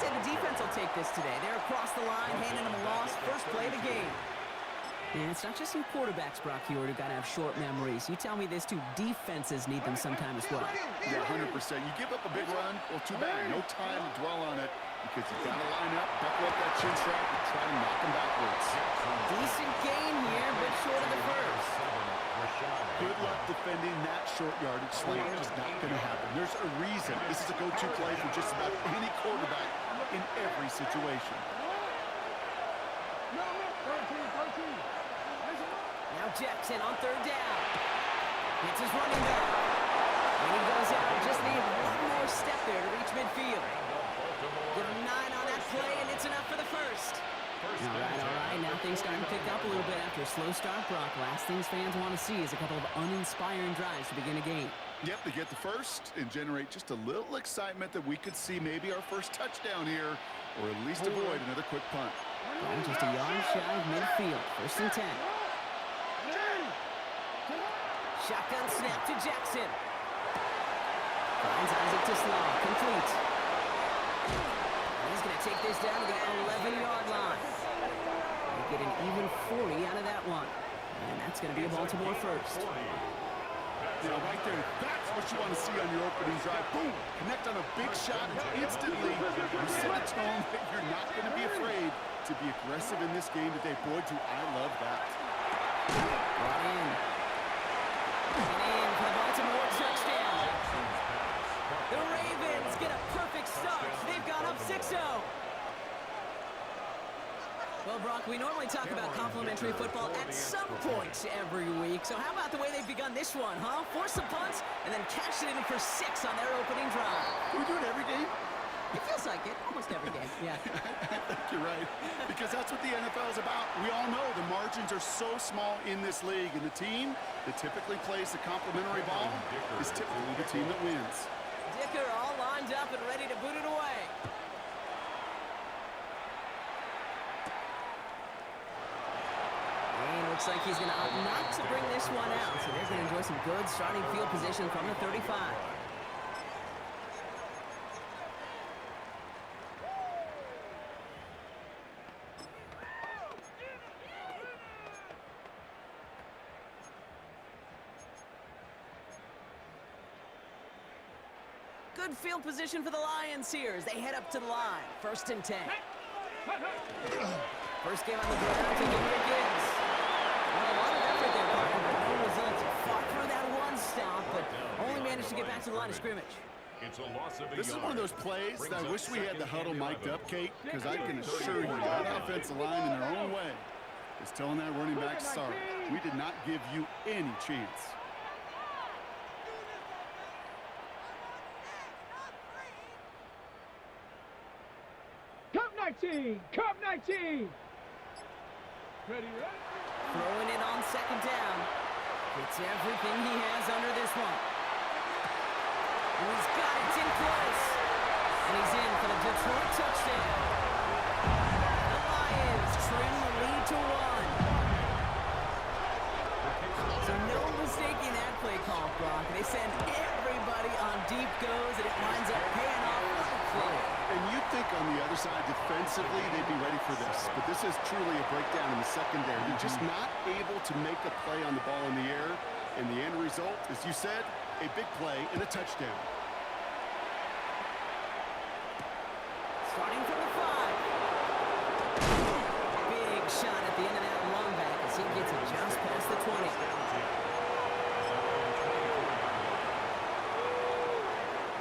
say the defense will take this today. They're across the line, handing them a loss. First play of the game. And it's not just some quarterbacks, Brock, here who got to have short memories. You tell me this too, defenses need them sometime as well. Yeah, 100%. You give up a big run, well, too bad. No time to dwell on it because you've got to line up, buckle up that chin strap, and try to knock them backwards. Decent gain here, but short of the first. Good luck defending that short yardage slant. Just not going to happen. There's a reason this is a go-to play for just about any quarterback in every situation. Now Jackson on third down. It's his running back. And he goes out. Just need one more step there to reach midfield. Give him 9 on that play, and it's enough for the first. All right. Now things starting to pick up a little bit after a slow start, Brock. Last things fans want to see is a couple of uninspiring drives to begin a game. Yep, to get the first and generate just a little excitement that we could see maybe our first touchdown here, or at least avoid another quick punt. Ball just a yard shy of midfield. First and 10. Shotgun snap to Jackson. Finds Isaac to Slaw. Complete. He's going to take this down to the 11-yard line. They get an even 40 out of that one. And that's going to be a Baltimore first. You know, right there, that's what you want to see on your opening drive. Boom! Connect on a big shot, and instantly you set a tone that you're not going to be afraid to be aggressive in this game today. Boy, do I love that. Brought in. And in for the Baltimore touchdown. The Ravens get a perfect start. They've gone up 6-0. Well, Brock, we normally talk about complimentary football at some point every week. So how about the way they've begun this one, huh? Force some punts and then cash it in for 6 on their opening drive. Can we do it every game? It feels like it. Almost every game, yeah. I think you're right. Because that's what the NFL is about. We all know the margins are so small in this league. And the team that typically plays the complimentary ball is typically the team that wins. Dicker all lined up and ready to boot it away. And looks like he's going to opt not to bring this one out. So they're going to enjoy some good starting field position from the 35. Good field position for the Lions here as they head up to the line. First and 10. First game on the ground to Jahmyr Gibbs. A lot of effort there, Parker, but no results. Fought through that one stop, but only managed to get back to the line of scrimmage. This is one of those plays that I wish we had the huddle mic'd up, Kate, because I can assure you that offensive line in their own way is telling that running back, sorry, we did not give you any chance. Cup 19! Ready? Throwing it on second down. Gets everything he has under this one. And he's got it in place. And he's in for the Detroit touchdown. The Lions trim the lead to 1. So no mistaking that play call, Brock. They send everybody on deep goes, and it winds up paying off for the play. And you'd think on the other side, defensively, they'd be ready for this. But this is truly a breakdown in the secondary. They're just not able to make a play on the ball in the air. And the end result, as you said, a big play and a touchdown. Starting from the 5. Big shot at the end of that run back as he gets it just past the 20.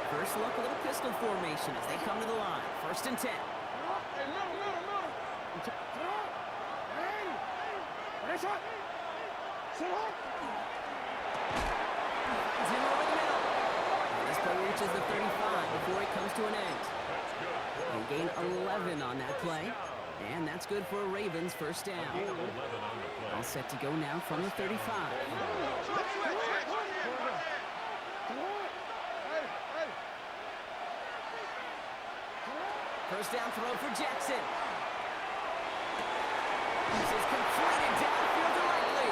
First look, a little pistol formation as they come to the line. First and 10. Finds him over the middle. This play reaches the 35 before it comes to an end. They gain 11 on that play. And that's good for a Ravens first down. All set to go now from the 35. First down throw for Jackson. This is completed downfield directly.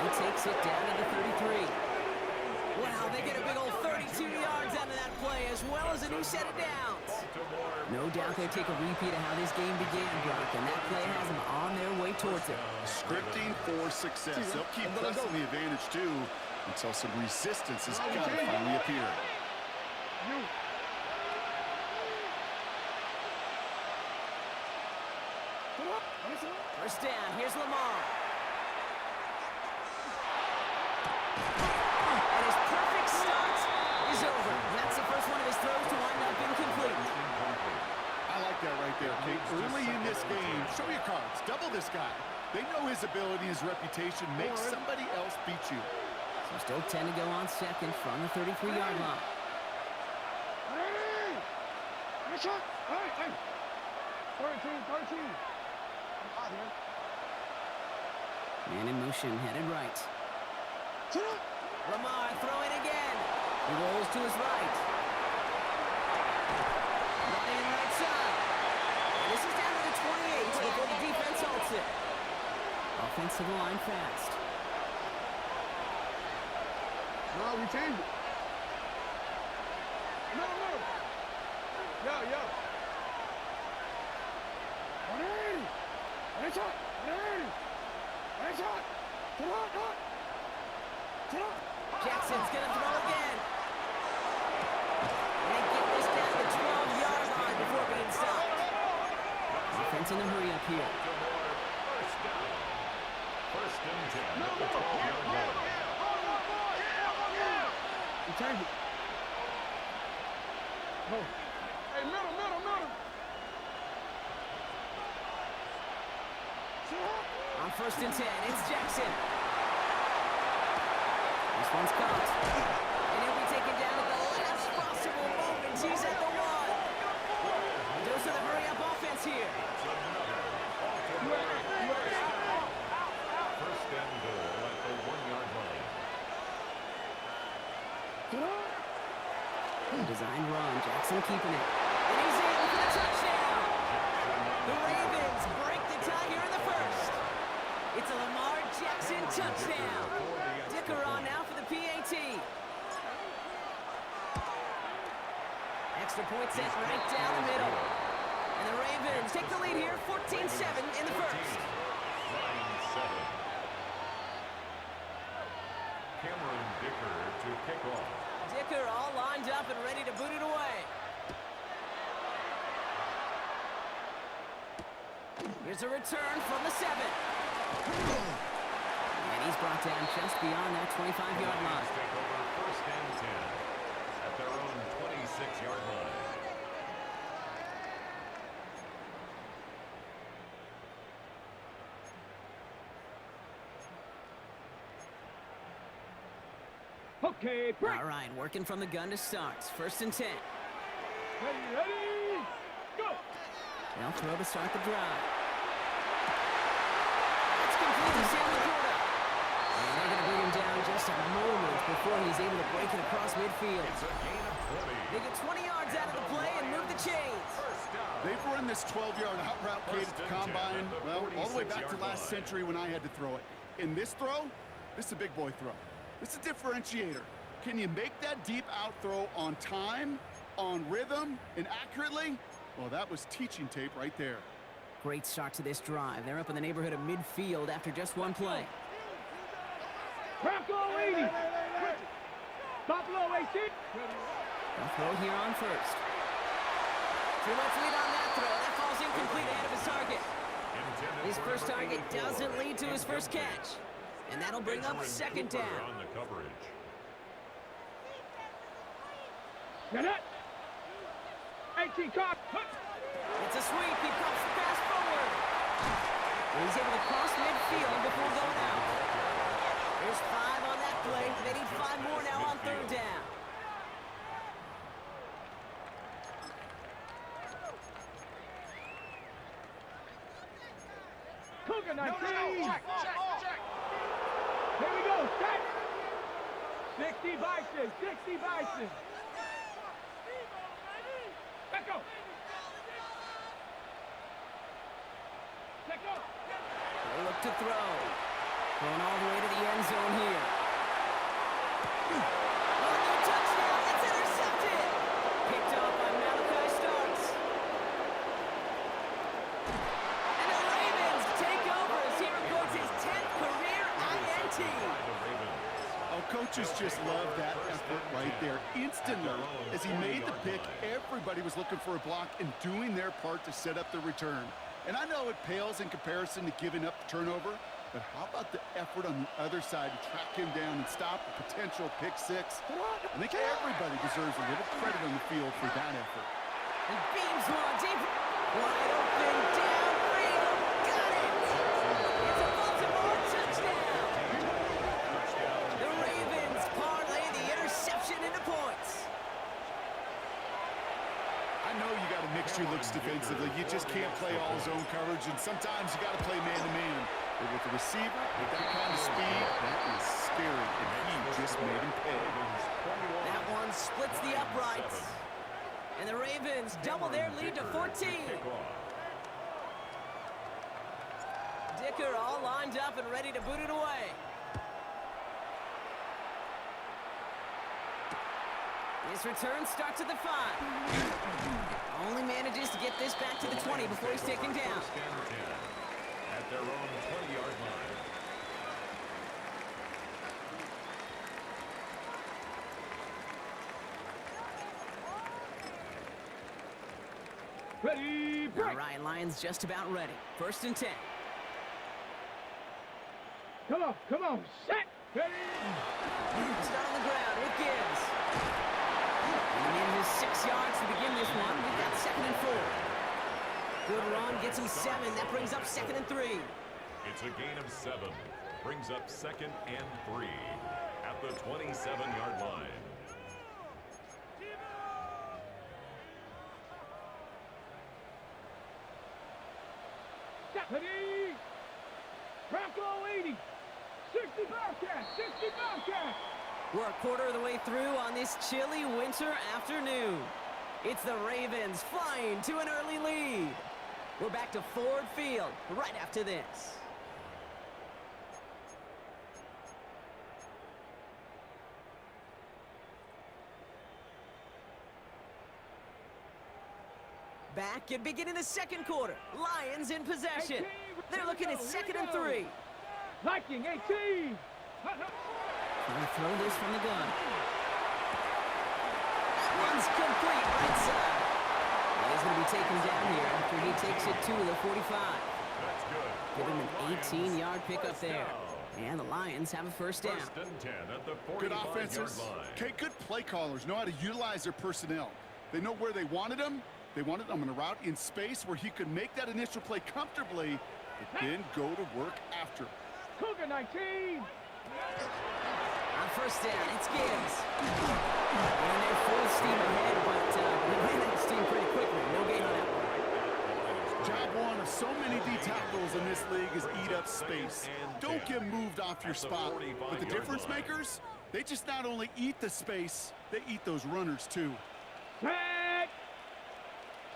He takes it down to the 33. Wow, they get a big old 32 yards out of that play, as well as a new set of downs. No doubt they take a repeat of how this game began, Brock, and that play has them on their way towards it. Scripting for success. They'll keep pressing the advantage, too, until some resistance has got to finally appear. First down, here's Lamar. And his perfect start is over. That's the first one of his throws to wind up incomplete. I like that right there, Kate. Early in this game, show your cards. Double this guy. They know his ability, his reputation. Make somebody else beat you. So still 10 to go on second from the 33-yard line. Nice shot. All right. 13. Man in motion, headed right. Lamar throwing again. He rolls to his right. Running right side. And this is down to the 28 before the defense halts it. Offensive line fast. No, we changed it. No. Yo. 180. Nice shot. 180. Nice shot. Jackson's going to throw again. And they get this down to the 12-yard line before being stopped. Offense in a hurry up here. First and 10 at the 12-yard line. We changed it. Go. Hey, middle. On first and 10, it's Jackson. This one's caught. And he'll be taken down at the last possible moment. He's at the 1. And goes to the hurry-up offense here. First and goal at the 1-yard line. Design run. Jackson keeping it. And he's in for the touchdown. The Ravens break the tie here in the first. It's a Lamar Jackson touchdown. Dicker on now for the PAT. Extra point set right down the middle. And the Ravens take the lead here, 14-7 in the first. 9-7. Cameron Dicker to kick off. Dicker all lined up and ready to boot it away. Here's a return from the 7. And he's brought down just beyond that 25-yard line. Take over first and 10 at their own 26-yard line. Okay, break. All right, working from the gun to start. First and 10. Ready, go. They'll throw to start the drive. It's complete to Sam Laporta. And they're going to bring him down just a moment before he's able to break it across midfield. It's a gain of 20. They get 20 yards out of the play and move the chains. They've run this 12-yard out route, Kate, at the combine, well, all the way back to last century when I had to throw it. In this throw, this is a big boy throw. This is a differentiator. Can you make that deep out throw on time, on rhythm, and accurately? Well, that was teaching tape right there. Great start to this drive. They're up in the neighborhood of midfield after just one play. Crack low 80. Top low 18. They'll throw here on first. Too much lead on that throw. That falls incomplete ahead of his target. His first target doesn't lead to his first catch. And that'll bring up second down. On the coverage. Get it. 18 caught. It's a sweep. He pops the pass forward. And he's able to cross midfield before going out. There's 5 on that play. They need 5 more now on third down. Cougar 19. Check. Here we go. Set. 60 Bison. 60 Bison. Let's go. Let's go. They look to throw. Going all the way to the end zone here. coaches just love that effort right there. Instantly, as he made the pick, everybody was looking for a block and doing their part to set up the return. And I know it pales in comparison to giving up the turnover, but how about the effort on the other side to track him down and stop a potential pick six? I think everybody deserves a little credit on the field for that effort. He beams one deep. Wide open, downfield. Got it! It's a Baltimore touchdown! The Ravens parlay the interception into points. I know you got to mix your looks defensively. You just can't play all zone coverage, and sometimes you got to play man-to-man. But with the receiver, with that kind of speed, that is scary, and he just made him pay. That one splits the uprights. And the Ravens double their lead to 14. Dicker all lined up and ready to boot it away. His return starts at the 5. Only manages to get this back to the 20 before he's taken down. At their own 20-yard line. Ready, break. All right, Lions just about ready. 1st and 10. Come on, set. Ready. Start on the ground with Gibbs. And he manages 6 yards to begin this one. We've got 2nd and 4. Good run, gets him 7. That brings up 2nd and 3. It's a gain of 7. Brings up 2nd and 3 at the 27-yard line. Ready. Bronco 80. 60 Bobcat. 60 Bobcat. We're a quarter of the way through on this chilly winter afternoon. It's the Ravens flying to an early lead. We're back to Ford Field right after this. Back and beginning the 2nd quarter. Lions in possession. They're looking at 2nd and 3. Viking 18. Can we throw this from the gun? That one's complete right side. Well, he's going to be taken down here after he takes it to the 45. That's good. Give him an 18-yard pickup there. And the Lions have a 1st down. 1st and 10 at the 45-yard Good offenses. line. Okay, good play callers know how to utilize their personnel. They know where they wanted them. They wanted them on a route in space where he could make that initial play comfortably, but then go to work after. Cougar 19. On 1st down, it's Gibbs. And they're full steam ahead, but we ran that steam pretty quickly. No gain on that one. Job one of so many D tackles in this league is eat up space. Don't get moved off your spot. But the difference makers, they just not only eat the space, they eat those runners too. Set.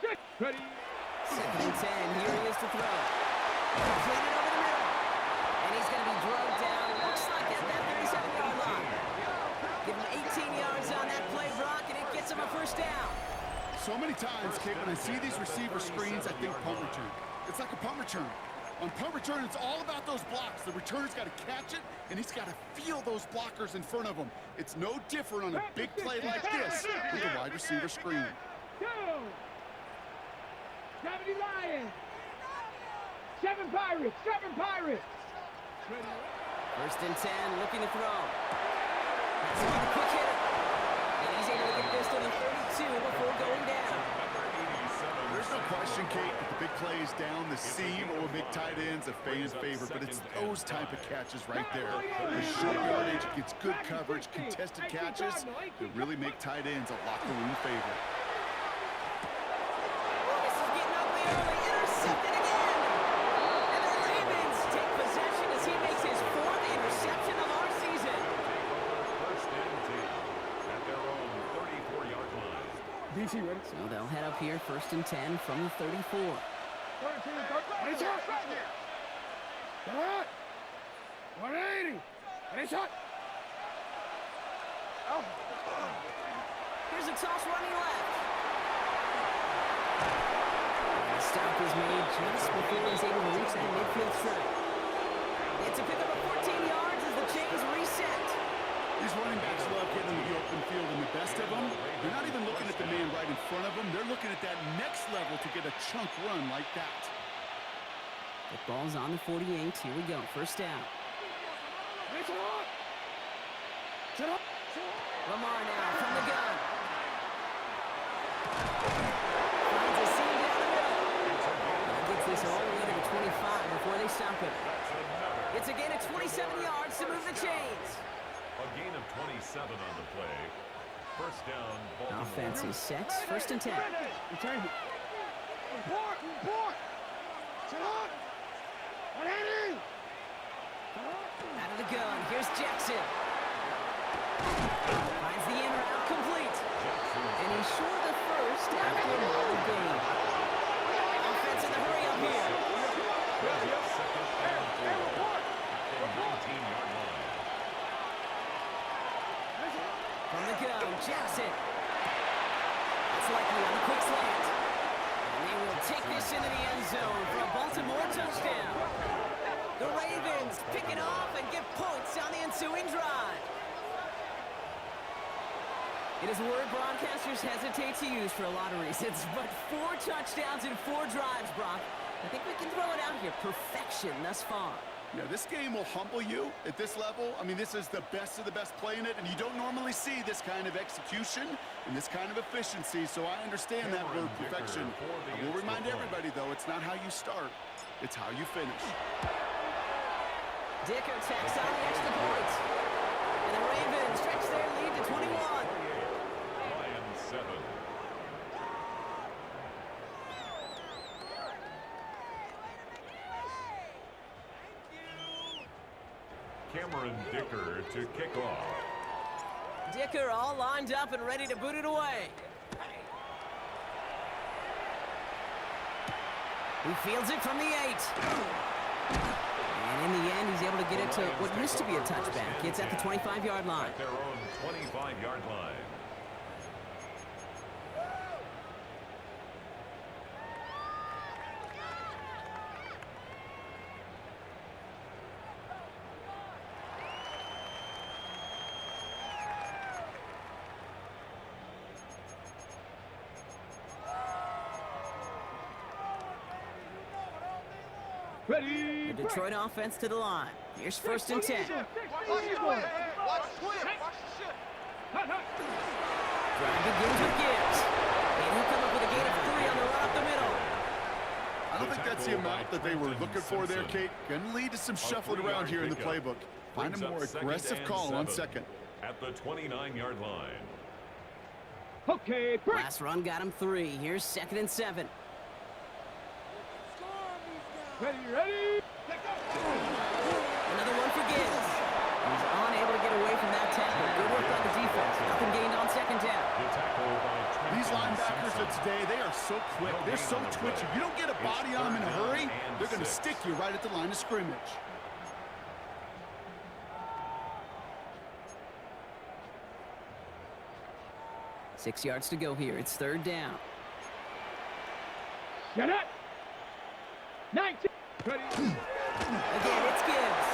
Set. Ready. 2nd and 10. Here he is to throw. Completed over the middle. And he's going to be drugged down. Looks like at that 37-yard line. Give him 18 yards on that play, Brock, and it gets him a 1st down. So many times, Kate, when I see these receiver screens, I think punt return. It's like a punt return. On punt return, it's all about those blocks. The returner's got to catch it, and he's got to feel those blockers in front of him. It's no different on a big play like this with a wide receiver screen. 70 Lions. 7 Pirates. 7 Pirates. 1st and 10, looking to throw. That's a quick hitter. And he's able to get this to the 32 before going down. There's no question, Kate, that the big plays down the seam or big tight ends, a fan favorite, but it's those type of catches right there. The short yardage gets good coverage, contested catches that really make tight ends a locker room favorite. This is getting ugly early. Intercepted again. And the Ravens take possession as he makes his 4th interception of our season. 1st and 10 at their own 34-yard line. DC ready. So they'll head up here 1st and 10 from the 34. 180. Ready, shot. Here's a toss running left. The stop is made just before he's able to reach that midfield strike. It's a pickup of 14 yards as the chains reset. These running backs love getting into the open field, and the best of them, they're not even looking at the man right in front of them. They're looking at that next level to get a chunk run like that. The ball's on the 48. Here we go. First down. Lamar now from the gun. Finds a seam down the middle. Gets this all the way to the 25 before they stop it. It's a gain of 27 yards to move the chains. A gain of 27 on the play. First down, Baltimore. Offense is set. First and 10. Return. Report. Sit up. Out of the gun. Here's Jackson. Finds the in route complete. And he's short of first after a long gain. Offense in the hurry up here. Second and 4 at the 19-yard line. From the gun, Jackson. That's likely on the quick slant. And they will take this into the end zone for a Baltimore touchdown. The Ravens pick it off and get points on the ensuing drive. It is a word broadcasters hesitate to use for a lot of reasons, but 4 touchdowns in 4 drives, Brock. I think we can throw it out here. Perfection thus far. Yeah, this game will humble you at this level. I mean, this is the best of the best playing it, and you don't normally see this kind of execution and this kind of efficiency, so I understand that word perfection. I will remind everybody, though, it's not how you start, it's how you finish. Dicker tacks on the extra point. And the Ravens stretch their lead to 21. Lions 7. Cameron Dicker to kick off. Dicker all lined up and ready to boot it away. He fields it from the 8. And in the end, he's able to get it to what used to be a touchback. It's at the 25-yard line. At their own 25-yard line. Ready. The Detroit offense to the line. Here's first and 10. Drive begins with Gibbs. And he'll come up with a gain of 3 on the run up the middle. I don't think that's the amount that they were looking for there, Kate. Going to lead to some shuffling around here in the playbook. Find a more aggressive call on second. At the 29-yard line. Okay, break. Last run got him 3. Here's second and 7. Ready. Another one for Gibbs. He's unable to get away from that tackle. Good work on the defense. Nothing gained on second down. These linebackers of today, they are so quick. They're so twitchy. You don't get a body on them in a hurry, they're going to stick you right at the line of scrimmage. Six yards to go here. It's third down. Get it. 19. Ready. Again, it's Gibbs.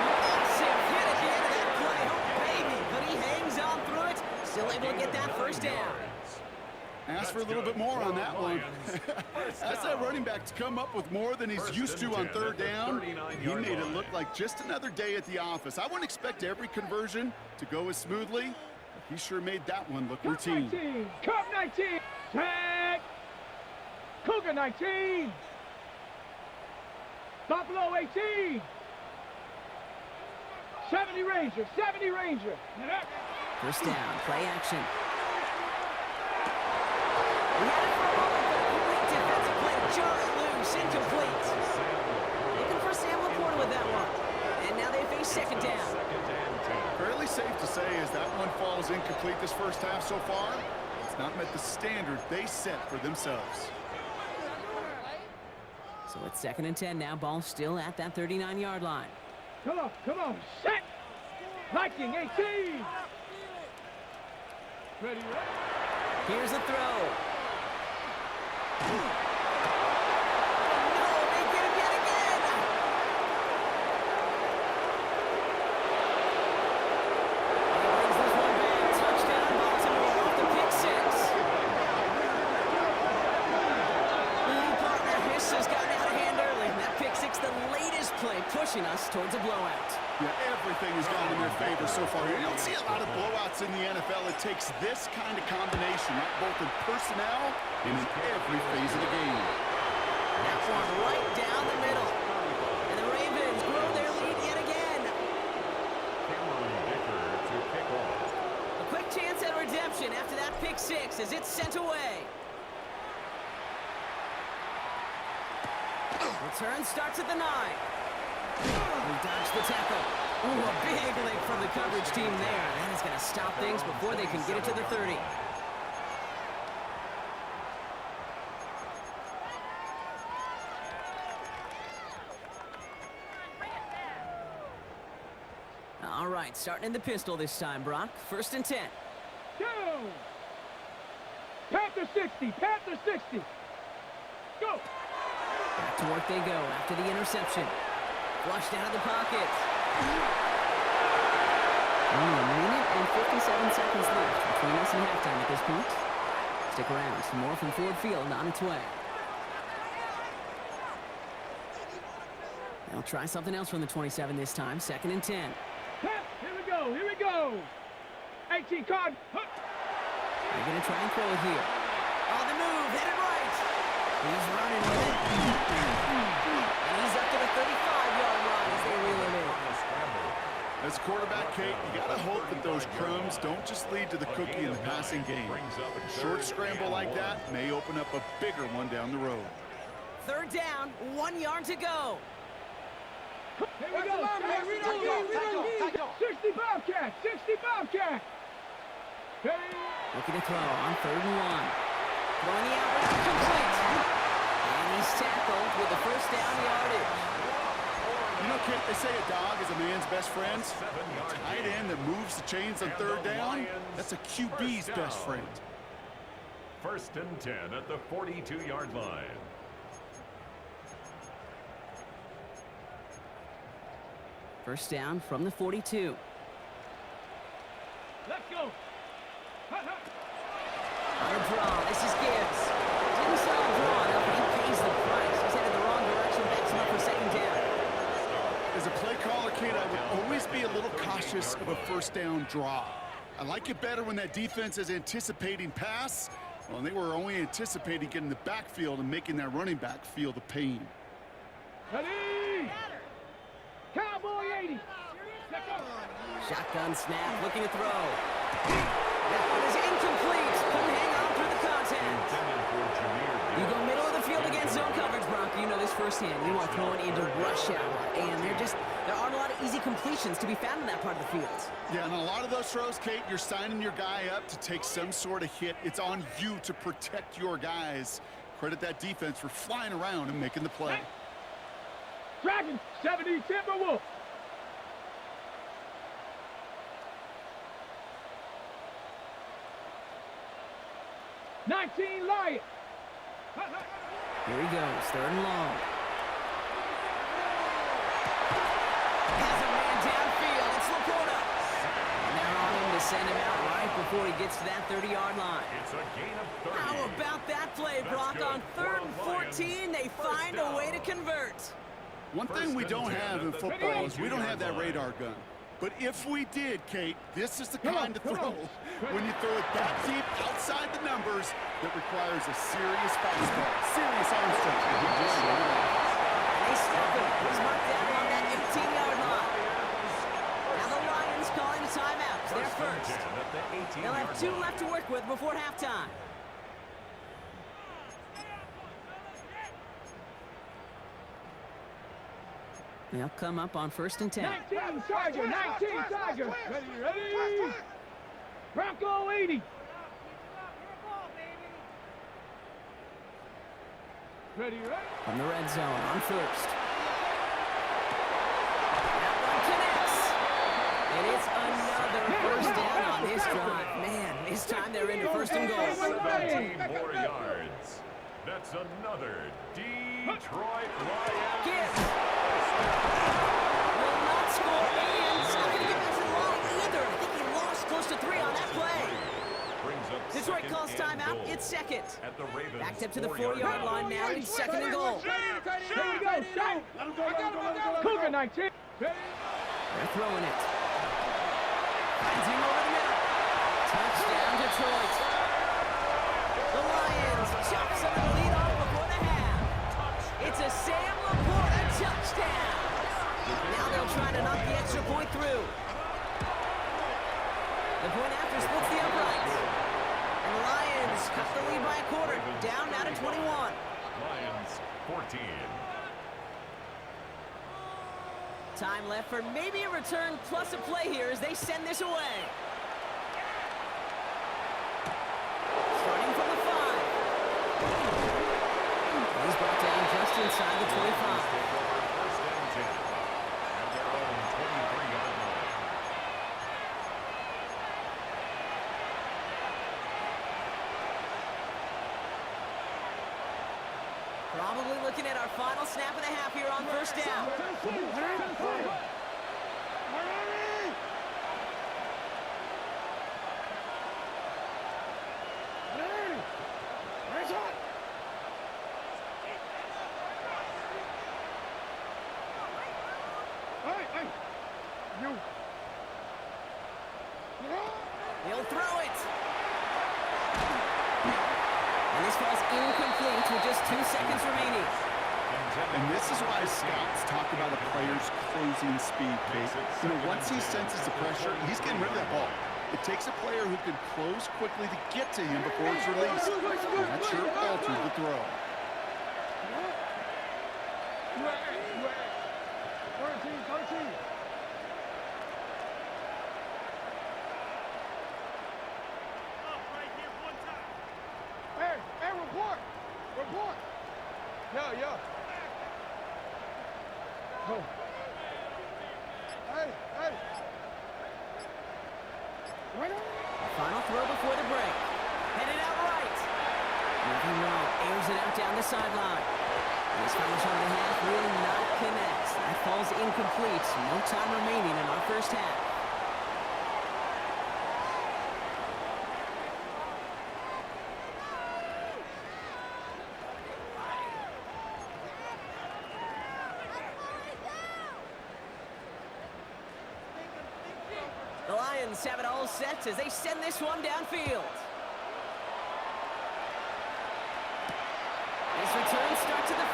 Massive hit at the end of that play. Oh, baby. But he hangs on through it. Still able to get that first down. Ask for a little bit more on that one. That's that running back to come up with more than he's used to on third down. He made it look like just another day at the office. I wouldn't expect every conversion to go as smoothly, but he sure made that one look routine. 19. Cup 19. Tag. Cougar 19. Buffalo 18. 70 Ranger. 70 Ranger. First down. Play action. We had it for a moment, but a great defensive play. Just loose. Incomplete. Looking for Sam Laporta with that one. And now they face second down. Fairly safe to say as that one falls incomplete this first half so far, it's not met the standard they set for themselves. So it's second and 10 now. Ball still at that 39-yard line. Come on. Set. Viking 18. Ready. Here's a throw. No, they get him yet again. pushing us towards a blowout. Yeah, everything has gone in their favor so far. You don't see a lot of blowouts in the NFL. It takes this kind of combination, right? Both in personnel and in every phase of the game. That one right down the middle. And the Ravens grow their lead yet again. To kick off. A quick chance at redemption after that pick six as it's sent away. Return starts at the 9. We dodged the tackle. Ooh, a big lick from the coverage team there. That is going to stop things before they can get it to the 30. All right, starting in the pistol this time, Brock. 1st and 10. Go! Panther 60, Panther 60. Go! Back to work they go after the interception. Flushed out of the pocket. Only a minute and 57 seconds left between us and halftime at this point. Stick around for more from Ford Field on its way. They'll try something else from the 27 this time. 2nd and 10. Here we go, here we go. 18 card. They're going to try and throw it here. On the move, hit it right. He's running with it. And he's up to the 35-yard line as they reel him in. As a quarterback, Kate, you got to hope that those crumbs don't just lead to the cookie in the passing game. A short scramble like that may open up a bigger one down the road. 3rd down, 1 yard to go. Here we go. 60 Bobcat, 60 Bobcat. Looking to throw on 3rd and 1. Throwing the out route complete. And he's tackled with the 1st down yardage. You know, Kate, they say a dog is a man's best friend. A tight end that moves the chains on 3rd down, that's a QB's best friend. 1st and 10 at the 42-yard line. First down from the 42. Let's go. On a draw, this is Gibbs. Didn't sell a draw enough, but he pays the price. He's headed the wrong direction, backs him up for 2nd down. As a play caller, Kate, I would always be a little cautious of a 1st down draw. I like it better when that defense is anticipating pass. Well, they were only anticipating getting the backfield and making that running back feel the pain. Ready? Cowboy 80. Shotgun snap, looking to throw. That one is incomplete. Couldn't hang on through the contact. You go middle of the field against zone coverage, Brock. You know this firsthand. You are throwing into rush hour, and there aren't a lot of easy completions to be found in that part of the field. Yeah, and a lot of those throws, Kate, you're signing your guy up to take some sort of hit. It's on you to protect your guys. Credit that defense for flying around and making the play. Dragon 70 Timberwolf. Lion. Here he goes, 3rd and long. Has a man downfield. It's Laporta. And they're on him to send him out right before he gets to that 30-yard line. It's a gain of 30. How about that play, Brock? On 3rd and 14, they find a way to convert. One thing we don't have in football is we don't have that radar gun. But if we did, Kate, this is the kind of throw when you throw it that deep outside the numbers that requires a serious fastball, serious arm stretch. They stop him. He's marked down on that 18-yard line. Now the Lions calling a timeout. They're first. They'll have 2 left to work with before halftime. They'll come up on 1st and 10. 19 Tiger, 19 Tiger. Ready? Bronco 80. Ready? From the red zone on 1st. That one connects. And it's another 1st down on this drive. Man, this time they're into 1st and goal. 17 more yards. That's another Detroit Lions. Gibbs will not score, and he's not going to get this long either. I think he lost close to 3 on that play. Brings up To Detroit calls timeout. It's second. At the Ravens Backed up to the 4-yard 4-yard line now. It's second and goal. Here we go, shot. Cougar 19. They're throwing it. Finds him over the middle. Touchdown, Detroit. The Lions chop some of the lead off before the half. It's a Sam Laporta touchdown. Now they'll try to knock the extra point through. The point after splits the uprights. And the Lions cut the lead by a quarter. Down now to 21. Lions 14. Time left for maybe a return plus a play here as they send this away. Starting from the 5. He's brought down just inside the 25. First and 10. At their own 23-yard line. Probably looking at our final snap of the half here on first down. He'll throw it. And this falls incomplete with just 2 seconds remaining. And this is why scouts talk about a player's closing speed, Kate. You know, once he senses the pressure, he's getting rid of that ball. It takes a player who can close quickly to get to him before it's released. And that sure alters the throw. 13. Hey, report! Yeah. Oh. Hey! Final throw before the break. Headed out right. Moving well, airs it out down the sideline. And this final shot of the half will not connect. That falls incomplete. No time remaining in our first half. The Lions have it all set as they send this one downfield. This return starts at the 5.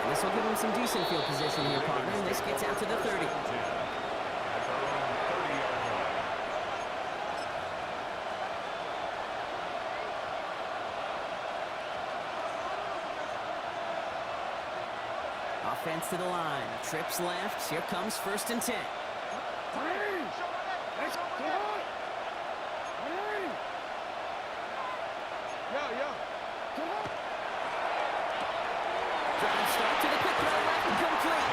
And this will give them some decent field position here, partner. And this gets out to the 30. Offense to the line. Trips left. Here comes first and 10. Drive start to the quick throw left and complete.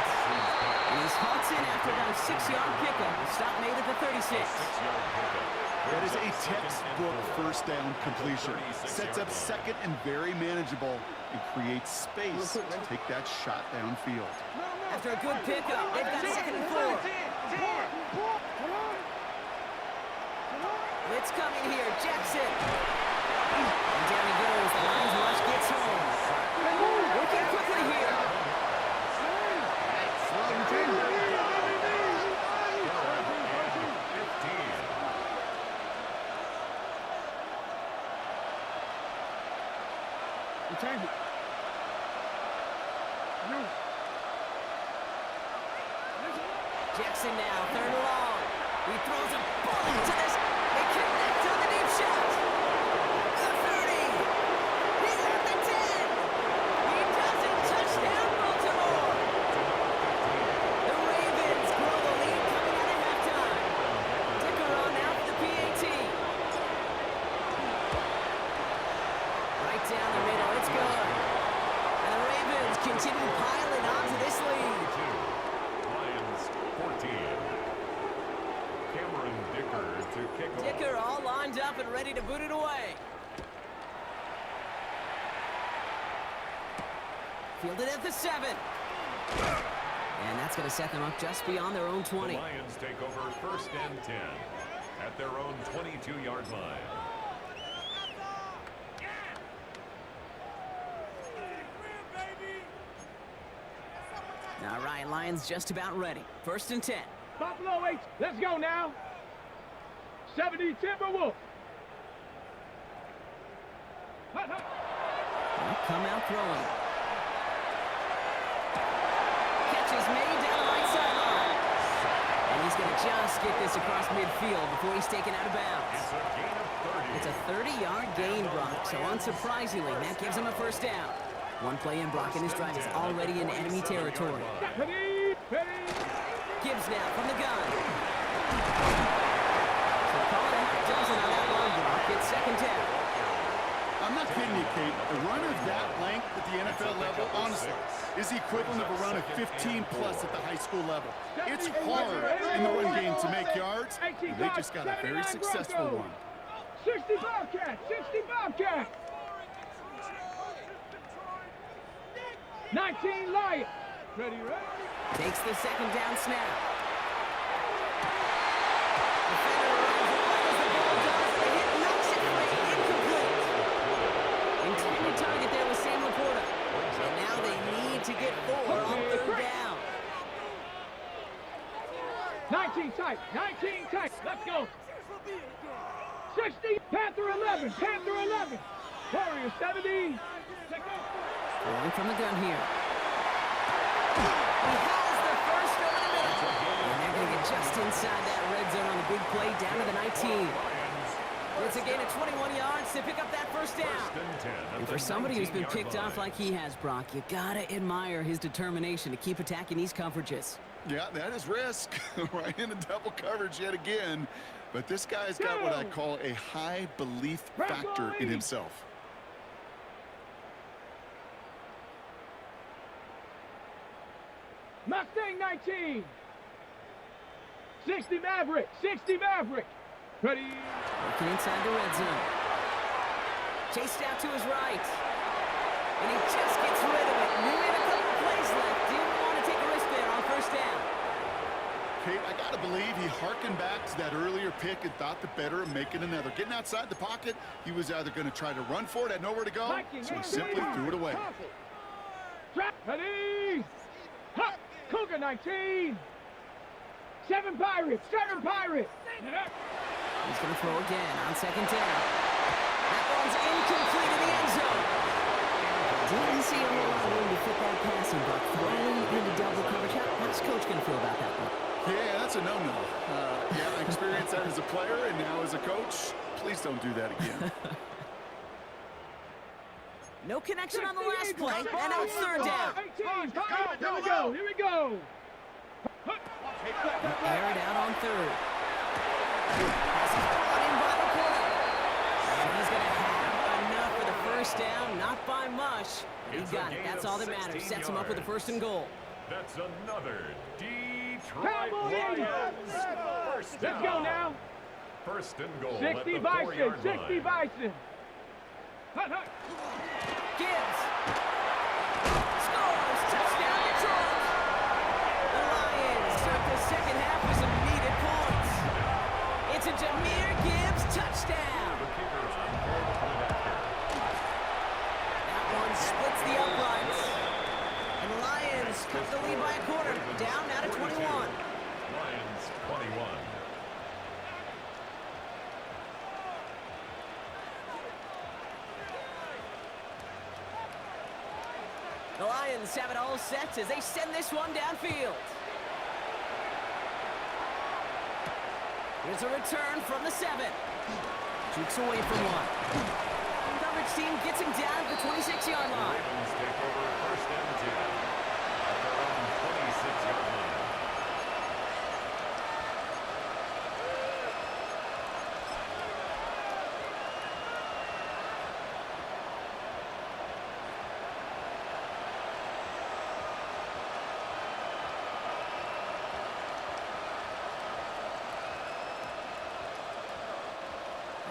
And he's halts in after about a 6-yard pickup. The stop made at the 36. That is a textbook first down completion. Sets up second and very manageable and creates space to take that shot downfield. After a good pickup, they've got second and 4. Blitz coming here, Jackson. And down he goes. The Lions rush gets home. Working quickly here. Jackson now, third and long. He throws a ball to this. They connect on the deep shot. The 30. He's at the 10. He doesn't. Touchdown, Baltimore. The Ravens grow the lead coming out of halftime. Dicker on out for the PAT. Right down the middle. It's good. And the Ravens continue piling on to this lead. Dicker all lined up and ready to boot it away. Fielded at the 7. And that's going to set them up just beyond their own 20. The Lions take over first and 10 at their own 22-yard line. All right, Lions just about ready. 1st and 10. Buffalo 8. Let's go now. 70 Timberwolves. Come out throwing. Catch is made down the right sideline. And he's going to just get this across midfield before he's taken out of bounds. It's a gain of 30. It's a 30-yard gain, Brock, so unsurprisingly, that gives him a 1st down. One play in, Brock, and his drive is already in enemy territory. Gibbs now from the gun. So call it a half dozen on that run, Brock. It's 2nd down. I'm not kidding you, Kate. A run of that length at the NFL level, honestly, is the equivalent of a run of 15-plus at the high school level. It's hard in the run game to make yards, and they just got a very successful one. 60 Bobcat! 60 Bobcat! 19 Lions! Ready, ready? Takes the 2nd down snap. Intended target there was Sam Laporta. And now they need to get 4 on 3rd down. 19 tight! 19 tight! Let's go! 60! Panther 11! Panther 11! Warrior 70! Going from the gun here. He has the first over the middle. And they're going to get just inside that red zone on the big play down to the 19. It's a gain of 21 yards to pick up that 1st down. And for somebody who's been picked off like he has, Brock, you got to admire his determination to keep attacking these coverages. Yeah, that is risk. Right into double coverage yet again. But this guy's got what I call a high belief factor in himself. Mustang 19! 60 Maverick! 60 Maverick! Ready? Working inside the red zone. Chased out to his right. And he just gets rid of it. Knew he had a couple of plays left. Didn't want to take a risk there on 1st down. Kate, I got to believe he harkened back to that earlier pick and thought the better of making another. Getting outside the pocket, he was either going to try to run for it, had nowhere to go, so he simply threw it away. Ready? Hut! Cougar 19! 7 Pirates! 7 Pirates! He's going to throw again on 2nd down. That one's incomplete in the end zone. Didn't see a whole lot of room to fit that passing, but throwing into double coverage. How's Coach going to feel about that one? Yeah, that's a no-no. Yeah, I experienced that as a player, and now as a coach, please don't do that again. No connection on the last play, and now it's 3rd down. 18, here we go, here we go. Air it out on 3rd. This is brought in by Laporta. And he's going to have enough for the 1st down, not by much. He got it. That's all that matters. Sets him up with the 1st and goal. That's another Detroit Cowboys! Lions 1st down. Let's go now. 1st and goal 60 at the Bison, 4-yard 60 line. Bison. Gibbs. Scores. Touchdown, Detroit. The Lions start the 2nd half with some needed points. It's a Jahmyr Gibbs touchdown. That one splits the uprights. And the Lions cut the lead by a quarter. Down now to 21. Lions 21. The Lions have it all set as they send this one downfield. Here's a return from the 7. Jukes away from one. Coverage team gets him down at the 26-yard line. Ravens take over 1st and 10 at their own 26-yard line.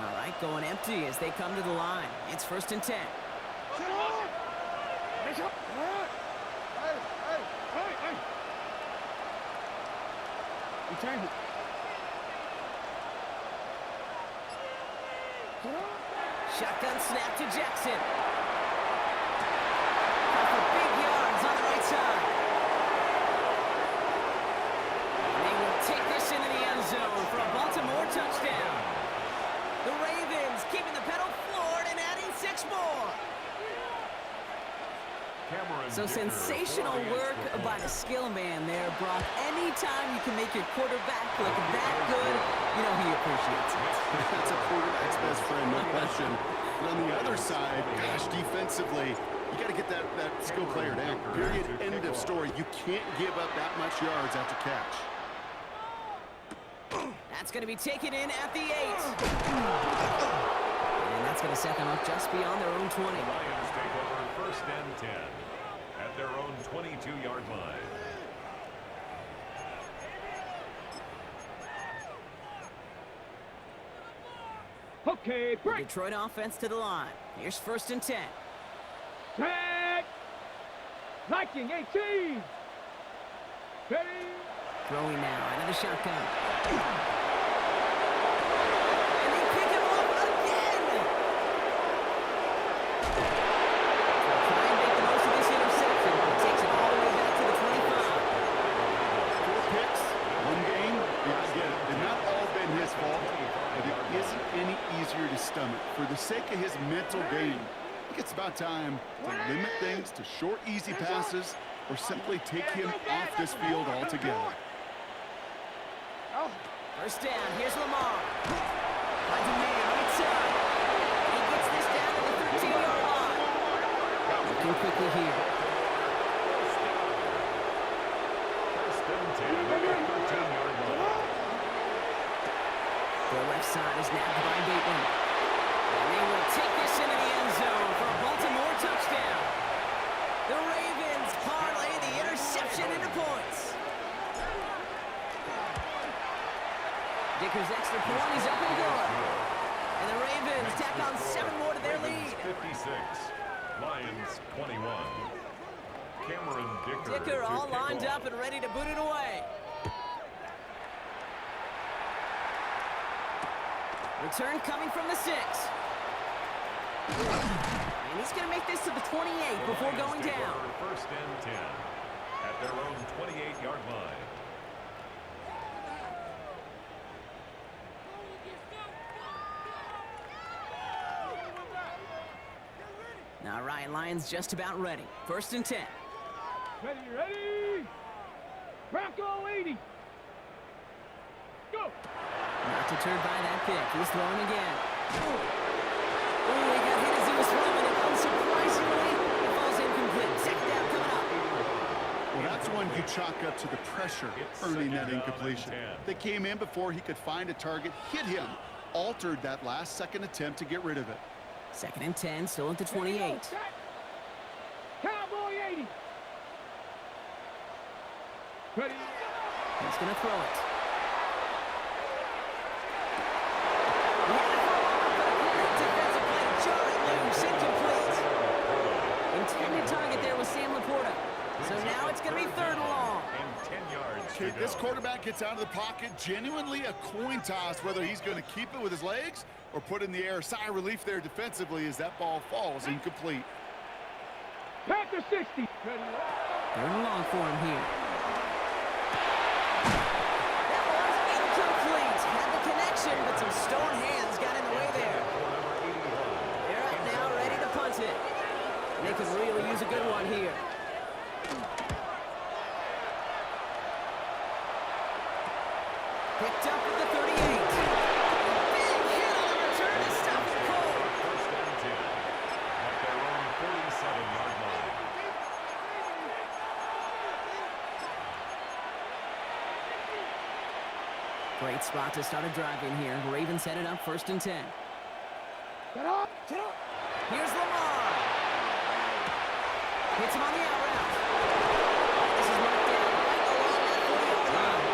All right, going empty as they come to the line. It's 1st and 10. Shotgun snap to Jackson. For big yards on the right side. And they will take this into the end zone for a Baltimore touchdown. The Ravens keeping the pedal floored and adding 6 more. So sensational work by the skill man there, Brock. Anytime you can make your quarterback look that good, you know he appreciates it. That's a quarterback's best friend, no question. But on the other side, gosh, defensively, you got to get that skill player down. Period. End of story. You can't give up that much yards after catch. That's going to be taken in at the 8. And that's going to set them up just beyond their own 20. The Lions take over first and 10 at their own 22-yard line. Okay, break. Detroit offense to the line. Here's first and 10. Tag. Liking 18. Ready. Throwing now out of the shotgun. And they pick him up again. They'll try and make the most of this interception. He takes it all the way back to the 25. 4 picks, 1 game. Yeah, I get it. They've not all been his fault, but it isn't any easier to stomach. For the sake of his mental game, I think it's about time to limit things to short, easy passes or simply take him off this field altogether. First down, here's Lamar. Finds a man right side. He gets this down to the 13-yard line. Looking quickly here. First and 10 at the 13-yard line. The left side is nabbed by Bateman. And they will take this into the end zone for a Baltimore touchdown. The Ravens parlay the interception into points. Dicker's extra point, he's up and good. And the Ravens tack on 7 more to their lead. 56, Lions 21. Cameron Dicker. Dicker all lined up and ready to boot it away. Return coming from the 6. And he's going to make this to the 28 before going down. First and 10 at their own 28-yard line. All right, Lions just about ready. First and 10. Ready, ready. Bronco 80. Go. Not deterred by that pick. He's throwing again. Oh, he got hit as he was throwing it. Unsurprisingly, it falls incomplete. Second down coming up. Well, that's one you chalk up to the pressure earning that incompletion. They came in before he could find a target, hit him, altered that last-second attempt to get rid of it. Second and 10, still at the 28. Cowboy 80. Ready. He's going to throw it. Defensive play, jarring loose, incomplete. Intended target there was Sam Laporta. So now it's going to be 3rd and long. And 10 yards. Okay, this quarterback gets out of the pocket, genuinely a coin toss whether he's going to keep it with his legs or put in the air. Sigh of relief there defensively as that ball falls incomplete. Panther 60. Ready. 3rd and long for him here. That was incomplete. Had the connection, but some stone hands got in the way there. They're up now, ready to punt it. They could really use a good one here. Picked up at the 38. Big hit on the return to stop it cold. First and 10 at their own 47-yard line. Great spot to start a drive in here. Ravens headed up 1st and 10. Get up. Get up. Here's Lamar. Hits him on the out route. This is marked down right along that 40-yard line.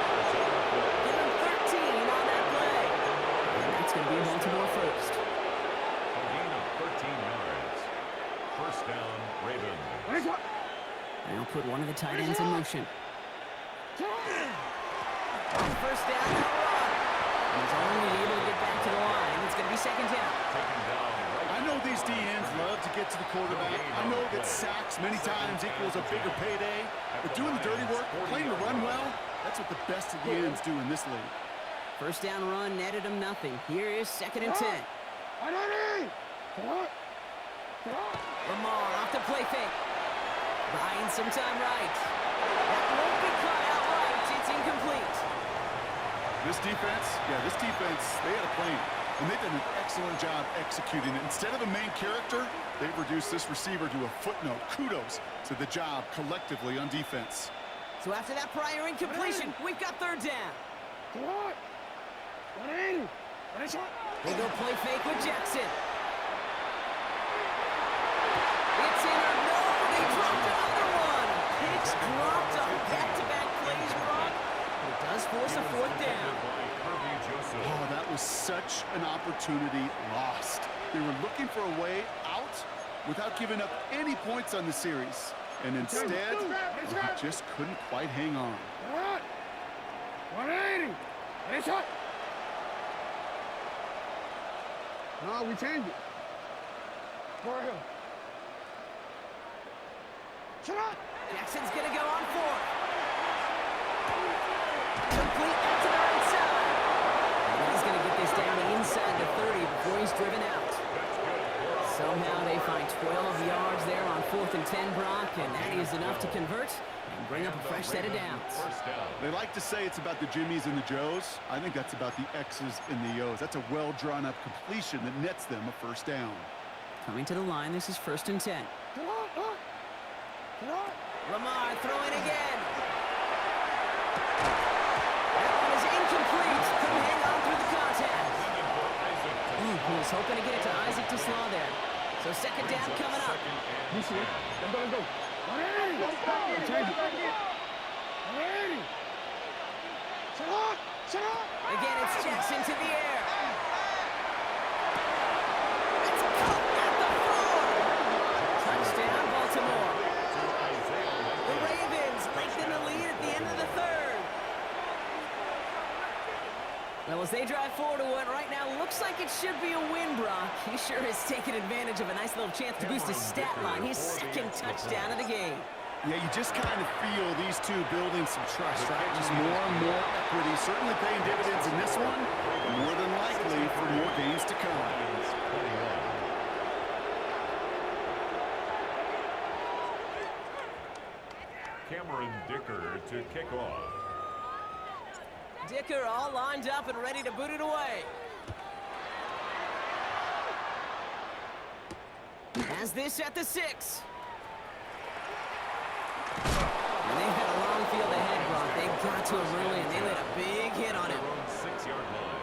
Give him 13 on that play. And that's going to be a Baltimore first. A gain of 13 yards. First down, Ravens. They'll put one of the tight ends in motion. On first down, no run. And he's only able to get back to the line. It's going to be 2nd down. Taken down right to get to the quarterback. I know that sacks many times equals a bigger payday, but doing the dirty work, playing the run well, that's what the best of the ends do in this league. First down run netted him nothing. Here is 2nd and 10. Lamar off the play fake. Buying some time right. That won't be caught outright. It's incomplete. This defense, they had a plan, and they did an excellent job executing it. Instead of a main character, they've reduced this receiver to a footnote. Kudos to the job collectively on defense. So after that prior incompletion, we've got 3rd down. They go play fake with Jackson. It's in or no, they dropped another one. Picks dropped on back-to-back plays, Brock. But it does force a 4th down. Oh, that was such an opportunity lost. They were looking for a way out without giving up any points on the series. And instead, they just couldn't quite hang on. 180. No, we changed it. For him. Shut up. Jackson's going to go on 4th. Complete out to the right side. And he's going to get this down inside the 30 before he's driven out. Somehow they find 12 yards there on 4th and 10, Brock, and that is enough to convert and bring up a fresh set of downs. They like to say it's about the Jimmies and the Joes. I think that's about the X's and the O's. That's a well-drawn-up completion that nets them a 1st down. Coming to the line, this is 1st and 10. Lamar throwing again. That one is incomplete. Couldn't hang on through the contact. He was hoping to get it to Isaac to Slaw there. So 2nd down coming up. You see it? I'm going to go. 180. Change it. 180. Shut up. Again, it's Jackson to the air. It's caught at the 4. Touchdown, Baltimore. The Ravens lengthen the lead at the end of the 3rd. Well, as they drive forward to what right now looks like it should be a win, Brock. He sure has taken advantage of a nice little chance to boost his stat line. His 2nd touchdown of the game. Yeah, you just kind of feel these two building some trust, right? Just more and more equity. Certainly paying dividends in this one. More than likely for more games to come. Cameron Dicker to kick off. Dicker all lined up and ready to boot it away. Has this at the 6. And they've got a long field ahead, Brock. They got to him early, and they laid a big hit on him. 6-yard line.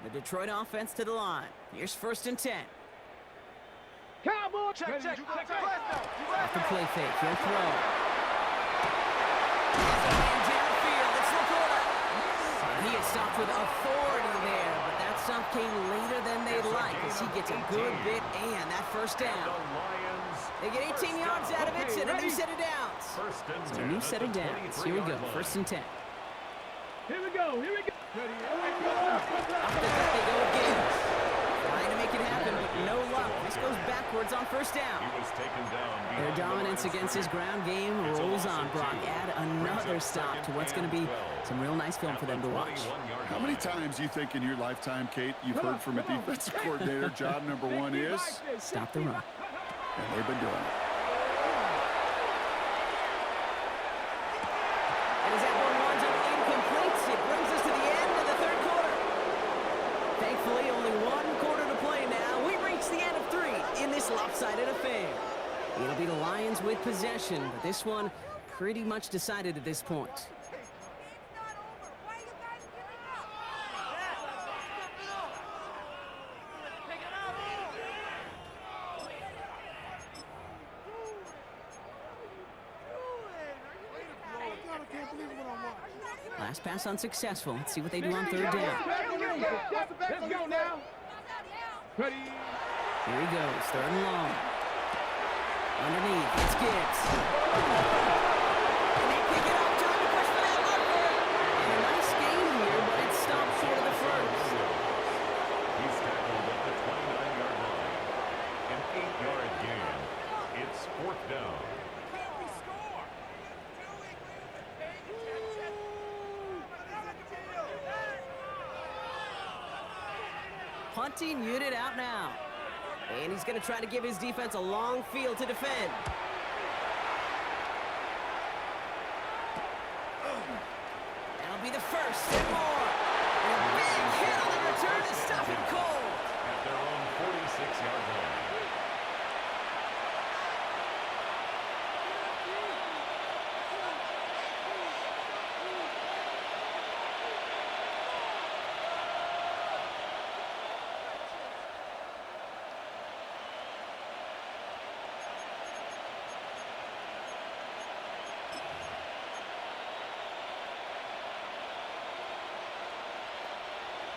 The Detroit offense to the line. Here's 1st and 10. Cowboy. Check. Off the play fake. He'll throw. And downfield. It's Laporta. And he had stopped with authority there, but that stop came later than they'd like as he gets a good bit and that 1st down. They get 18 yards out of it and a new set of downs. So a new set of downs. Here we go. 1st and 10. Here we go. Off the gut they go again. Trying to make it happen, but no luck. This goes backwards on 1st down. Their dominance against his ground game rolls on, Brock. Add another stop to what's going to be some real nice film for them to watch. How many times do you think in your lifetime, Kate, you've heard from a defensive coordinator, job number 1 is? Stop the run. And they've been doing it. And as that one winds up incomplete, it brings us to the end of the 3rd quarter. Thankfully, only 1 quarter to play now. We reach the end of 3 in this lopsided affair. It'll be the Lions with possession, but this one pretty much decided at this point. Last pass unsuccessful. Let's see what they do on third down. Let's go now. Ready. Here he goes, third and long. Underneath, it's Gibbs. And they pick it up, trying to push for that marker. And a nice gain here, but it stopped short of the first. He's tackled at the 29-yard line. An 8-yard gain. It's fourth down. Punting unit out now. And he's going to try to give his defense a long field to defend. That'll be the first and more. And a big hit on the return to stop him cold. At their own 46-yard line.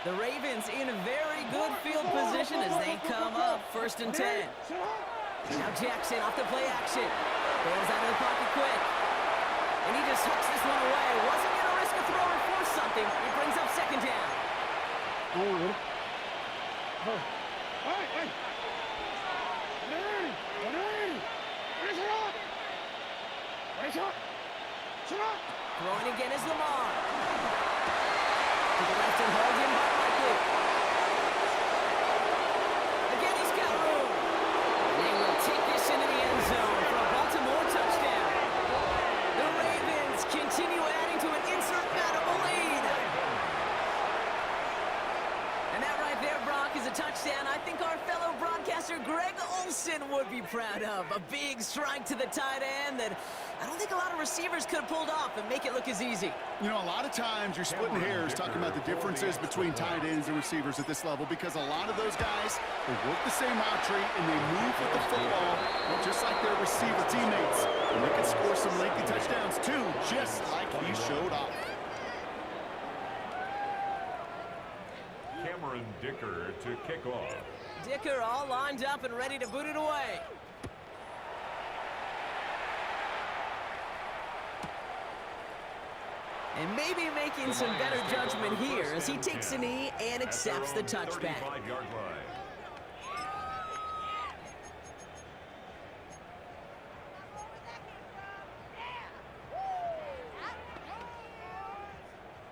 The Ravens in a very good field position as they come up, 1st and 10. Now Jackson off the play action. Bails out of the pocket quick. And he just hooks this one away. Wasn't going to risk a throw or force something. It brings up 2nd down. Throwing again is Lamar. To the left and holds him by Michael. Again, he's got room. And they will take this into the end zone for a Baltimore touchdown. The Ravens continue adding to an insurmountable lead. And that right there, Brock, is a touchdown I think our fellow broadcaster Greg Olsen would be proud of. A big strike to the tight end that I don't think a lot of receivers could have pulled off and make it look as easy. You know, a lot of times you're splitting hairs talking about the differences between tight ends and receivers at this level because a lot of those guys, they work the same route tree and they move with the football just like their receiver teammates. And they can score some lengthy touchdowns too, just like he showed off. Cameron Dicker to kick off. Dicker all lined up and ready to boot it away. And maybe making some better judgment here as he takes a knee and accepts the touchback. 35-yard line.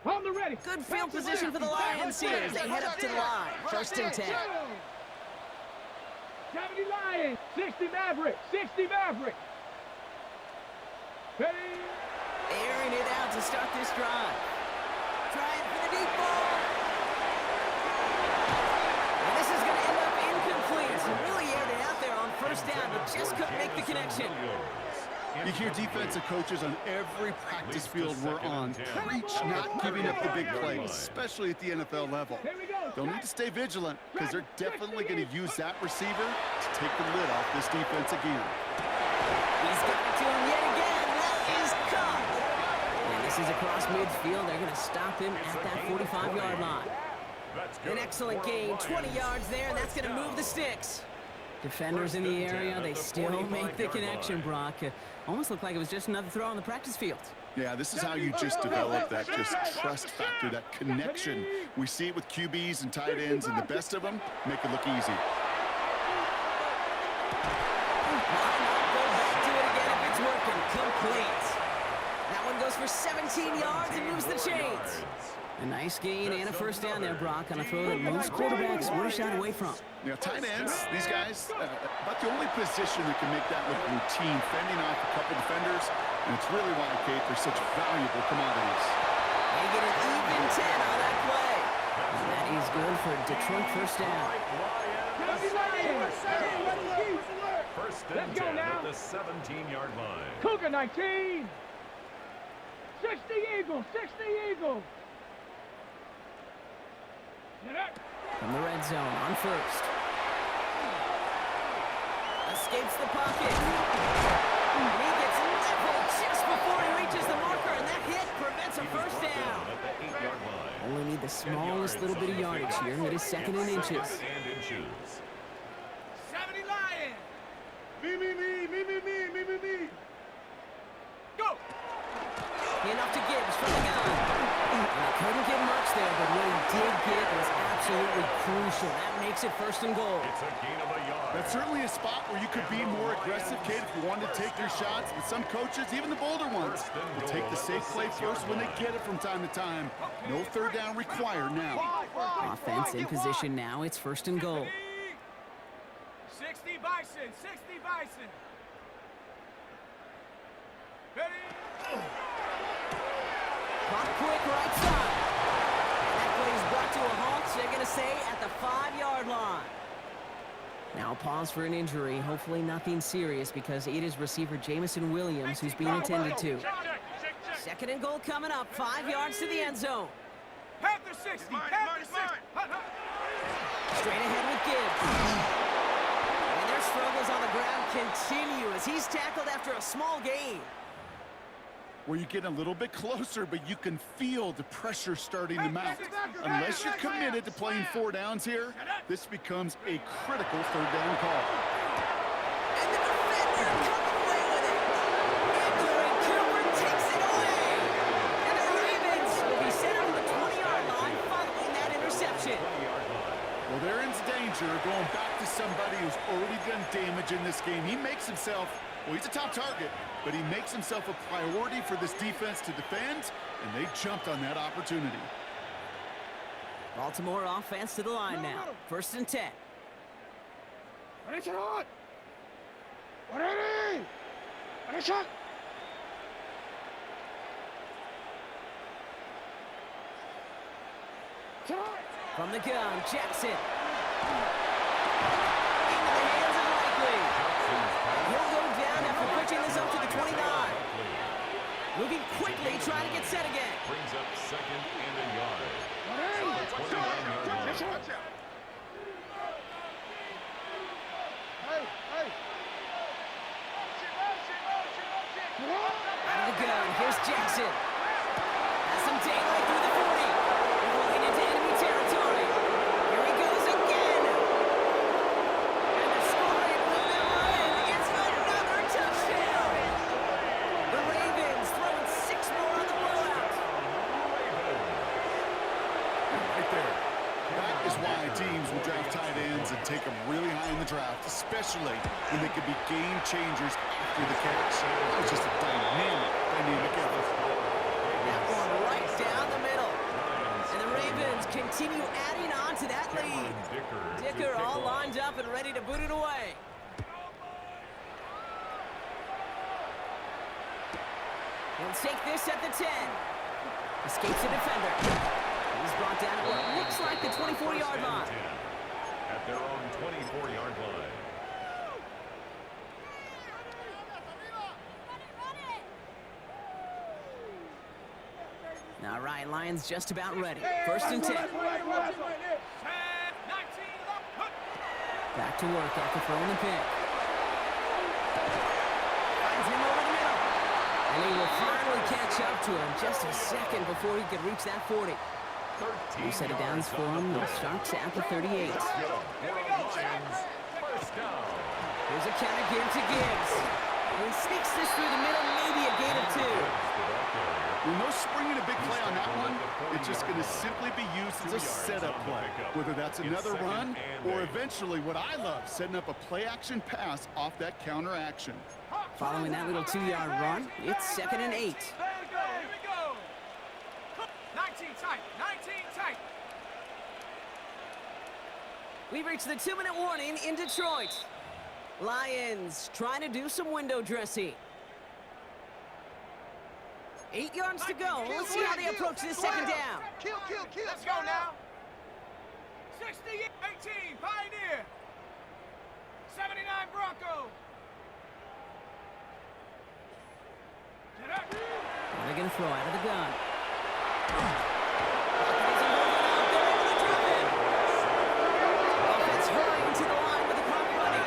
On the ready. Good field position for the Lions here as they head up to the line. 1st and 10. 70 Lions. 60 Maverick. 60 Maverick. Ready. Airing it out to start this drive. Trying for the deep ball. And this is going to end up incomplete. So really aired it out there on 1st down, but just couldn't make the connection. You hear defensive coaches on every practice field we're on preach not giving up the big plays, especially at the NFL level. They'll need to stay vigilant because they're definitely going to use that receiver to take the lid off this defense again. He's got it to him yet again. That is caught. And this is across midfield. They're going to stop him at that 45-yard line. An excellent gain, 20 yards there, and that's going to move the sticks. Defenders in the area, they still make the connection, Brock. Almost looked like it was just another throw on the practice field. Yeah, this is how you just develop that just trust factor, that connection. We see it with QBs and tight ends, and the best of them make it look easy. Why not go back to it again if it's working? Complete. That one goes for 17 yards and moves the chains. A nice gain and a 1st down there, Brock, on a throw that most quarterbacks would have shied away from. You know, tight ends, these guys, about the only position that can make that look routine, fending off a couple defenders, and it's really why, Kate, they're such valuable commodities. They get an even 10 on that play. And that is good for Detroit 1st down. 1st and 10 at the 17-yard line. Cougar 19. 60 Eagles. 60 Eagles. From the red zone on 1st. Escapes the pocket. And he gets leveled just before he reaches the marker, and that hit prevents a He was first brought down. at the 8-yard line. Only need the smallest little bit of yardage here. It is second and inches. Second and inches. 70 Lions. Me. Go. Enough to Gibbs from the gun. And he couldn't get much there, but what he did get was absolutely crucial. That makes it first and goal. It's a gain of a yard. That's certainly a spot where you could be more aggressive, kid, if you wanted to take your shots. But some coaches, even the bolder ones, will take the safe play first when they get it from time to time. No third down required now. Offense in position now. It's first and goal. 60 Bison. 60 Bison. Ready? Clock quick right side. And that play is brought to a halt, so they're going to say at the 5-yard line. Now pause for an injury. Hopefully nothing serious because it is receiver Jamison Williams who's being attended to. Second and goal coming up. 5 yards to the end zone. Panther 60. Panther 60. Straight ahead with Gibbs. And their struggles on the ground continue as he's tackled after a small gain. Where you get a little bit closer, but you can feel the pressure starting to mount. Unless you're committed to playing 4 downs here, this becomes a critical third down call. And the defender coming away with it. Andrew Cooper takes it away. And the Ravens will be sent on the 20-yard line following that interception. Well, they're in danger going back to somebody who's already done damage in this game. He makes himself, well, he's a top target, but he makes himself a priority for this defense to defend, and they jumped on that opportunity. Baltimore offense to the line now. First and 10. From the gun, Jackson. Into the hands of Likely. He'll go down after pitching this up to the 29. Moving quickly, trying to get set again. Brings up second and a yard. The 29-yard line. Out of the gun, here's Jackson. Has some daylight through the 40. Rolling into enemy territory. Here he goes again. And the scoring will now in. It's another touchdown. The Ravens throwing 6 more on the blowout. Right there. That is why teams will draft tight ends and take them really high in the draft, especially when they could be game changers after the catch. That was just a dynamic effort. That one right down the middle. And the Ravens continue adding on to that lead. Dicker all lined up and ready to boot it away. He'll take this at the 10. Escapes the defender. He's brought down at what looks like the 24-yard line. At their own 24-yard line. All right, Lions just about ready. First and 10. Back to work after throwing the pick. Finds him over the middle. And he will finally catch up to him just a second before he could reach that 40. New set of downs for him. They'll start at the 38. First down. Here's a counter give to Gibbs. And he sneaks this through the middle, maybe a gain of 2. When no springing a big play on that one, it's just going to simply be used as a setup play. Whether that's another run or eventually what I love, setting up a play-action pass off that counter action. Following that little 2-yard run, it's second and 8. Here we go. 19 tight. 19 tight. We've reached the 2-minute warning in Detroit. Lions trying to do some window dressing. 8 yards to go. Let's see how they approach this second down. Kill. Let's go now. 60, 18, Pioneer. 79, Bronco. Get up. They're going to throw out of the gun. Offense hurrying to the line with the clock running.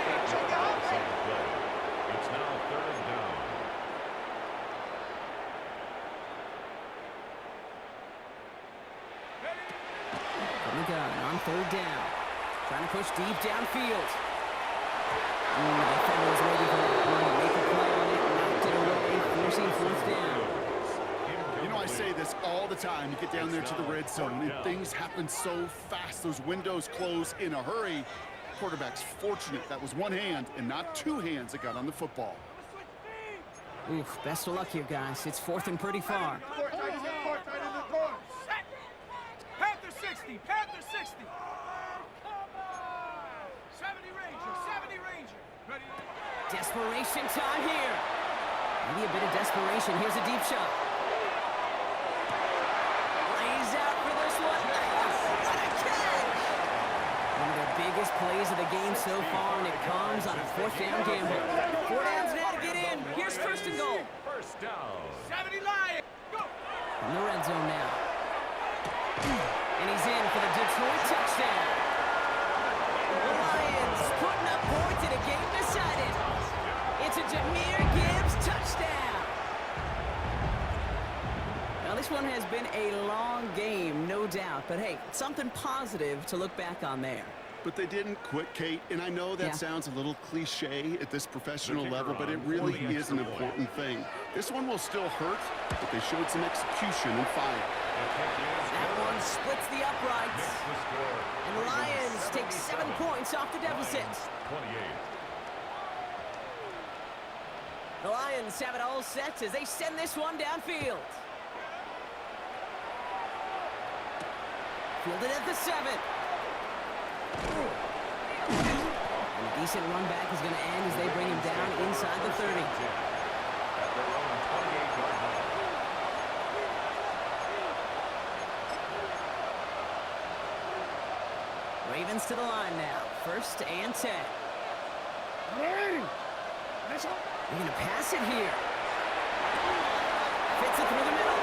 It's now third down. on third down. Trying to push deep downfield. The defender was waiting for that one to make a play on it. Knocked it away, forcing fourth down. You know, I say this all the time. You get down there to the red zone, and things happen so fast. Those windows close in a hurry. Quarterback's fortunate that was one hand and not two hands that got on the football. Oof, best of luck here, guys. It's fourth and pretty far. Panther 60, Panther 60. 70 Ranger, 70 Ranger. Ready? Desperation time here. Maybe a bit of desperation. Here's a deep shot. Lays out for this one. What a catch! One of the biggest plays of the game so far, and it comes on a fourth down gamble. 4 downs now to get in. Here's first and goal. First down. 70 Lion. Go. From the red zone now. And he's in for the Detroit touchdown. The Lions putting up points in a game decided. It's a Jahmyr Gibbs touchdown. Now this one has been a long game, no doubt. But hey, something positive to look back on there. But they didn't quit, Kate, and I know that sounds a little cliche at this professional level, but it really is an important thing. This one will still hurt, but they showed some execution and fire. That one splits the uprights. And the Lions take 7 points off the deficit. 28. The Lions have it all set as they send this one downfield. Fielded at the 7. And a decent run back is going to end as they bring him down inside the 30. Ravens to the line now. First and 10. They're going to pass it here. Fits it through the middle.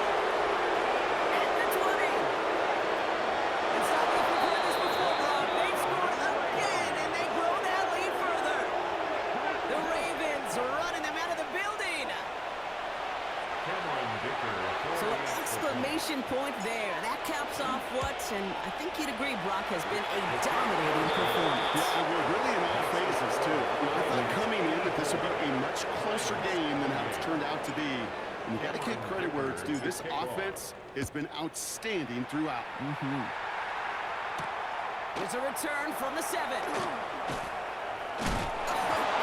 At the 20. It's not like we've heard this before, Brock. They've scored again, and they grow that lead further. The Ravens are running them out of the building. So an exclamation point there. That caps off what, and I think you'd agree, Brock, has been a dominating performance. Yeah, and we're really in all phases, too. I thought coming in that this would be a much closer game than how it's turned out to be. And you got to give credit where it's due. This offense has been outstanding throughout. There's a return from the 7.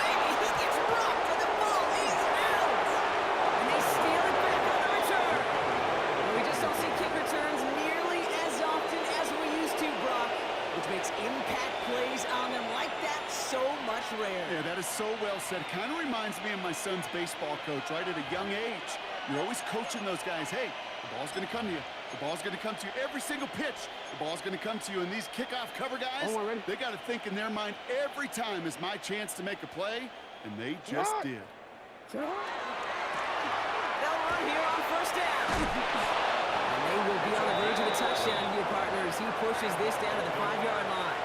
Maybe he gets rocked and the ball is out. And they steal it back on the return. And we just don't see kick returns nearly as often as we used to, Brock, which makes impact plays on them like that so much rarer. Yeah, that is so well said. Kind of reminds me of my son's baseball coach, right? At a young age, you're always coaching those guys. Hey, the ball's going to come to you. The ball's going to come to you every single pitch. The ball's going to come to you. And these kickoff cover guys, they got to think in their mind every time is my chance to make a play, and they just did. They'll run here on first down. And they will be on the verge of a touchdown here, partners. He pushes this down to the 5-yard line.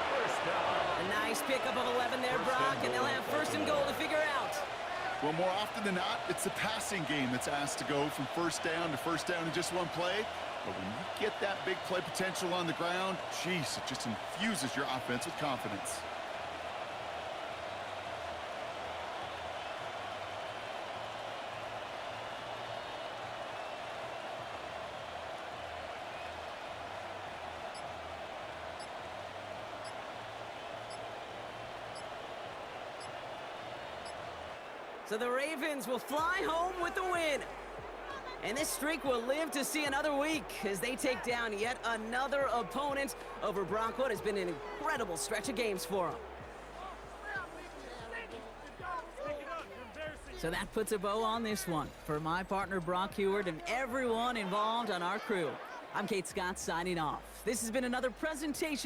A nice pickup of 11 there, Brock, and they'll have first and goal to figure out. Well, more often than not, it's the passing game that's asked to go from first down in just one play. But when you get that big play potential on the ground, geez, it just infuses your offense with confidence. So the Ravens will fly home with the win. And this streak will live to see another week as they take down yet another opponent over Brock. What has been an incredible stretch of games for them. So that puts a bow on this one. For my partner Brock Heward and everyone involved on our crew, I'm Kate Scott signing off. This has been another presentation